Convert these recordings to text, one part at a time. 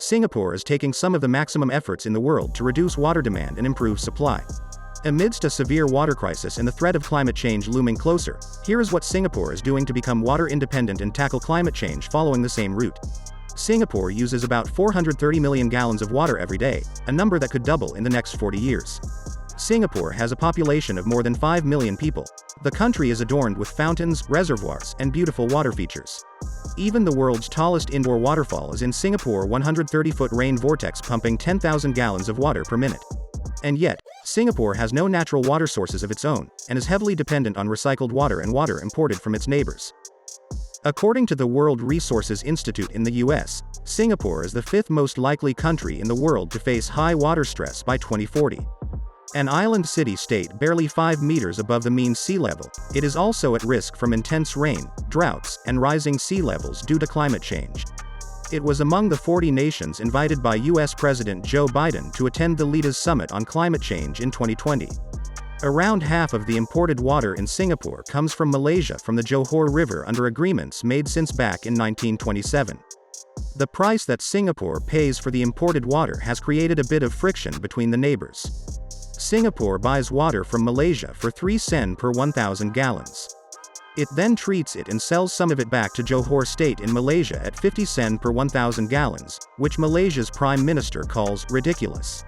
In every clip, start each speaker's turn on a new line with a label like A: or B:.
A: Singapore is taking some of the maximum efforts in the world to reduce water demand and improve supply. Amidst a severe water crisis and the threat of climate change looming closer, here is what Singapore is doing to become water independent and tackle climate change following the same route. Singapore uses about 430 million gallons of water every day, a number that could double in the next 40 years. Singapore has a population of more than 5 million people. The country is adorned with fountains, reservoirs, and beautiful water features. Even the world's tallest indoor waterfall is in Singapore, 130-foot Rain Vortex, pumping 10,000 gallons of water per minute. And yet, Singapore has no natural water sources of its own, and is heavily dependent on recycled water and water imported from its neighbors. According to the World Resources Institute in the US, Singapore is the fifth most likely country in the world to face high water stress by 2040. An island city-state barely 5 meters above the mean sea level, it is also at risk from intense rain, droughts, and rising sea levels due to climate change. It was among the 40 nations invited by US President Joe Biden to attend the Leaders Summit on Climate Change in 2020. Around half of the imported water in Singapore comes from Malaysia from the Johor River under agreements made since back in 1927. The price that Singapore pays for the imported water has created a bit of friction between the neighbors. Singapore buys water from Malaysia for 3 sen per 1,000 gallons. It then treats it and sells some of it back to Johor State in Malaysia at 50 sen per 1,000 gallons, which Malaysia's Prime Minister calls ridiculous.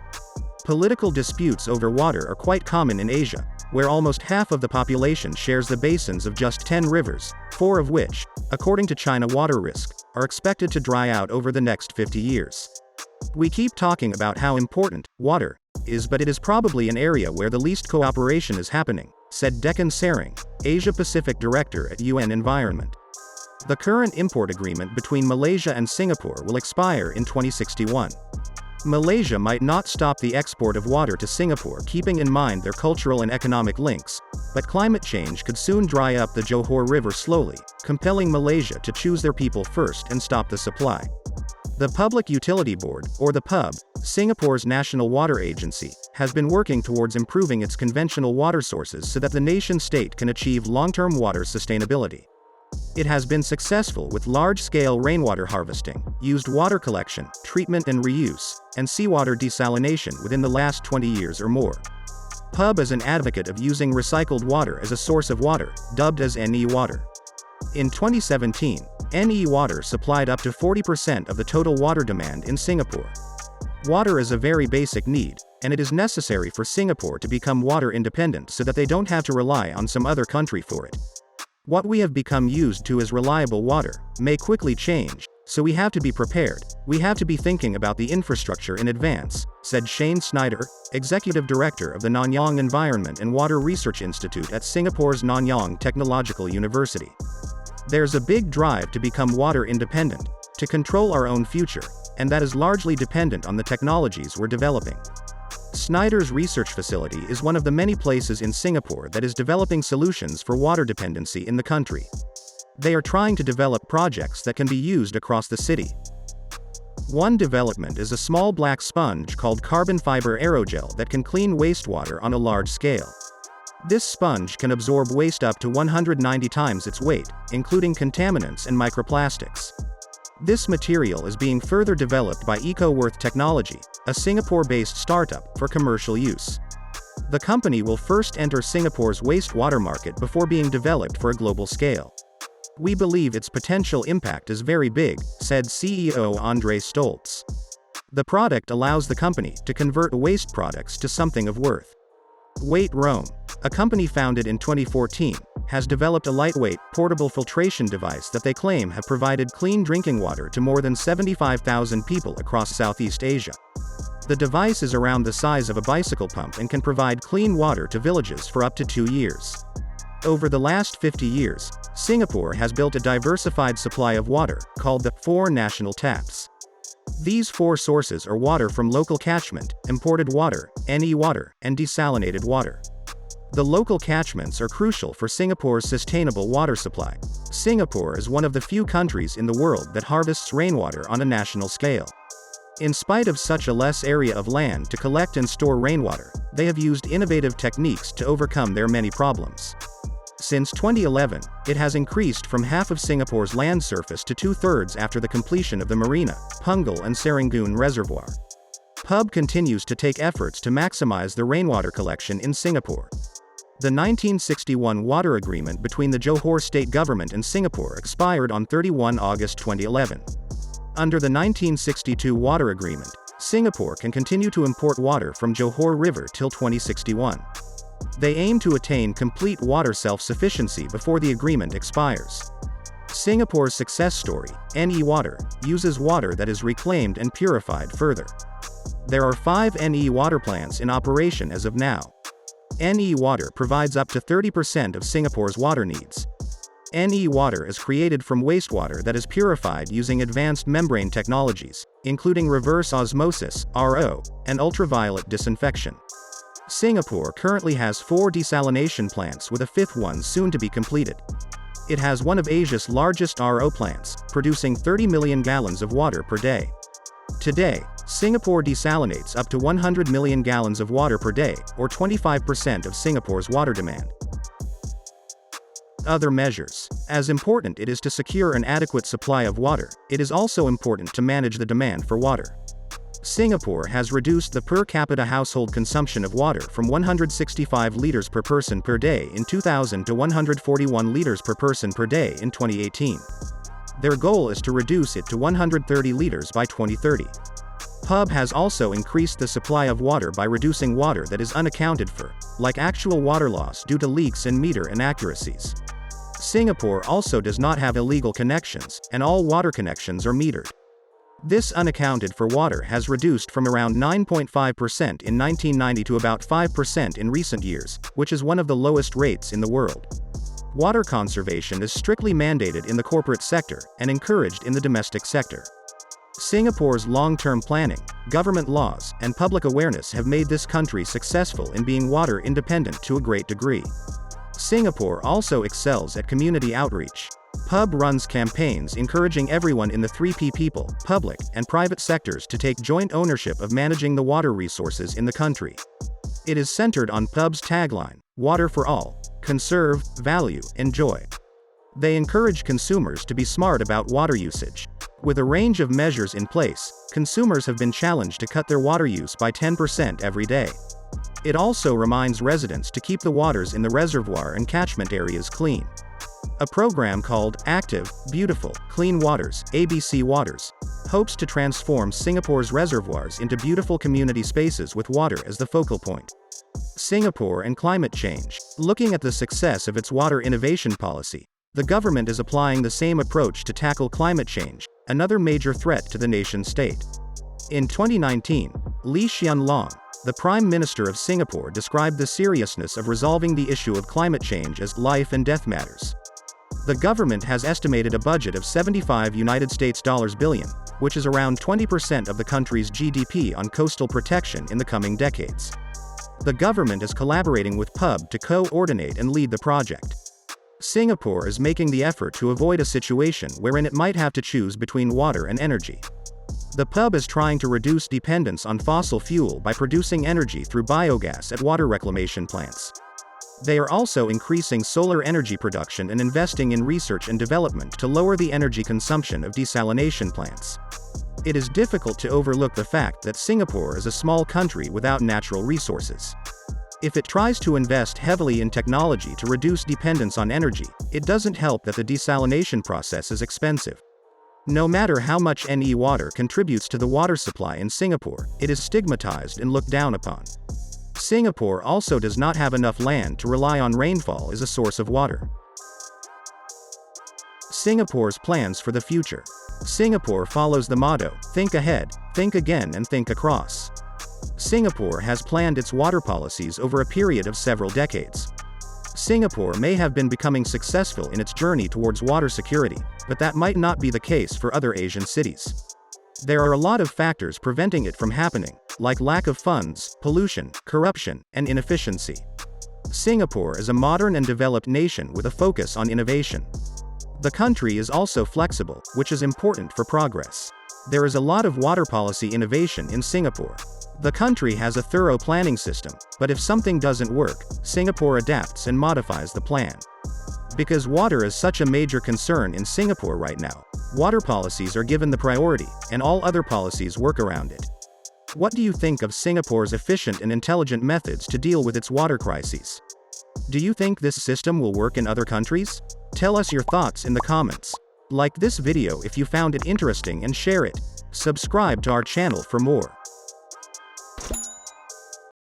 A: Political disputes over water are quite common in Asia, where almost half of the population shares the basins of just 10 rivers, 4 of which, according to China Water Risk, are expected to dry out over the next 50 years. We keep talking about how important water is, but it is probably an area where the least cooperation is happening, said Deccan Sering, Asia-Pacific Director at UN Environment. The current import agreement between Malaysia and Singapore will expire in 2061. Malaysia might not stop the export of water to Singapore, keeping in mind their cultural and economic links, but climate change could soon dry up the Johor River slowly, compelling Malaysia to choose their people first and stop the supply. The Public Utility Board, or the PUB, Singapore's national water agency, has been working towards improving its conventional water sources so that the nation-state can achieve long-term water sustainability. It has been successful with large-scale rainwater harvesting, used water collection, treatment and reuse, and seawater desalination within the last 20 years or more. PUB is an advocate of using recycled water as a source of water, dubbed as NE water. In 2017, NE water supplied up to 40% of the total water demand in Singapore. Water is a very basic need, and it is necessary for Singapore to become water independent so that they don't have to rely on some other country for it. What we have become used to as reliable water may quickly change, so we have to be prepared. We have to be thinking about the infrastructure in advance, said Shane Snyder, Executive Director of the Nanyang Environment and Water Research Institute at Singapore's Nanyang Technological University. There's a big drive to become water independent, to control our own future, and that is largely dependent on the technologies we're developing. Snyder's research facility is one of the many places in Singapore that is developing solutions for water dependency in the country. They are trying to develop projects that can be used across the city. One development is a small black sponge called carbon fiber aerogel that can clean wastewater on a large scale. This sponge can absorb waste up to 190 times its weight, including contaminants and microplastics. This material is being further developed by EcoWorth Technology, a Singapore-based startup, for commercial use. The company will first enter Singapore's wastewater market before being developed for a global scale. We believe its potential impact is very big, said CEO Andre Stoltz. The product allows the company to convert waste products to something of worth. Weight Rome, a company founded in 2014, has developed a lightweight, portable filtration device that they claim have provided clean drinking water to more than 75,000 people across Southeast Asia. The device is around the size of a bicycle pump and can provide clean water to villages for up to 2 years. Over the last 50 years, Singapore has built a diversified supply of water, called the 4 national taps. These 4 sources are water from local catchment, imported water, NE water, and desalinated water. The local catchments are crucial for Singapore's sustainable water supply. Singapore is one of the few countries in the world that harvests rainwater on a national scale. In spite of such a less area of land to collect and store rainwater, they have used innovative techniques to overcome their many problems. Since 2011, it has increased from half of Singapore's land surface to two-thirds after the completion of the Marina, Punggol and Serangoon Reservoir. PUB continues to take efforts to maximize the rainwater collection in Singapore. The 1961 water agreement between the Johor state government and Singapore expired on 31 August 2011. Under the 1962 water agreement, Singapore can continue to import water from Johor River till 2061. They aim to attain complete water self-sufficiency before the agreement expires. Singapore's success story, NE Water, uses water that is reclaimed and purified further. There are 5 NE water plants in operation as of now. NE Water provides up to 30% of Singapore's water needs. NE Water is created from wastewater that is purified using advanced membrane technologies, including reverse osmosis, RO, and ultraviolet disinfection. Singapore currently has 4 desalination plants with a 5th one soon to be completed. It has one of Asia's largest RO plants, producing 30 million gallons of water per day. Today, Singapore desalinates up to 100 million gallons of water per day, or 25% of Singapore's water demand. Other measures. As important it is to secure an adequate supply of water, it is also important to manage the demand for water. Singapore has reduced the per capita household consumption of water from 165 liters per person per day in 2000 to 141 liters per person per day in 2018. Their goal is to reduce it to 130 liters by 2030. PUB has also increased the supply of water by reducing water that is unaccounted for, like actual water loss due to leaks and meter inaccuracies. Singapore also does not have illegal connections, and all water connections are metered. This unaccounted for water has reduced from around 9.5% in 1990 to about 5% in recent years, which is one of the lowest rates in the world. Water conservation is strictly mandated in the corporate sector, and encouraged in the domestic sector. Singapore's long-term planning, government laws, and public awareness have made this country successful in being water independent to a great degree. Singapore also excels at community outreach. PUB runs campaigns encouraging everyone in the 3P people, public, and private sectors to take joint ownership of managing the water resources in the country. It is centered on PUB's tagline, "Water for all, conserve, value, enjoy." They encourage consumers to be smart about water usage. With a range of measures in place, consumers have been challenged to cut their water use by 10% every day. It also reminds residents to keep the waters in the reservoir and catchment areas clean. A program called Active, Beautiful, Clean Waters, ABC Waters, hopes to transform Singapore's reservoirs into beautiful community spaces with water as the focal point. Singapore and climate change. Looking at the success of its water innovation policy, the government is applying the same approach to tackle climate change, another major threat to the nation-state. In 2019, Lee Hsien Loong, the Prime Minister of Singapore, described the seriousness of resolving the issue of climate change as life and death matters. The government has estimated a budget of $75 billion, which is around 20% of the country's GDP on coastal protection in the coming decades. The government is collaborating with PUB to coordinate and lead the project. Singapore is making the effort to avoid a situation wherein it might have to choose between water and energy. The PUB is trying to reduce dependence on fossil fuel by producing energy through biogas at water reclamation plants. They are also increasing solar energy production and investing in research and development to lower the energy consumption of desalination plants. It is difficult to overlook the fact that Singapore is a small country without natural resources. If it tries to invest heavily in technology to reduce dependence on energy, it doesn't help that the desalination process is expensive. No matter how much NE water contributes to the water supply in Singapore, it is stigmatized and looked down upon. Singapore also does not have enough land to rely on rainfall as a source of water. Singapore's plans for the future. Singapore follows the motto, think ahead, think again and think across. Singapore has planned its water policies over a period of several decades. Singapore may have been becoming successful in its journey towards water security, but that might not be the case for other Asian cities. There are a lot of factors preventing it from happening, like lack of funds, pollution, corruption, and inefficiency. Singapore is a modern and developed nation with a focus on innovation. The country is also flexible, which is important for progress. There is a lot of water policy innovation in Singapore. The country has a thorough planning system, but if something doesn't work, Singapore adapts and modifies the plan. Because water is such a major concern in Singapore right now, water policies are given the priority, and all other policies work around it. What do you think of Singapore's efficient and intelligent methods to deal with its water crises? Do you think this system will work in other countries? Tell us your thoughts in the comments. Like this video if you found it interesting and share it. Subscribe to our channel for more.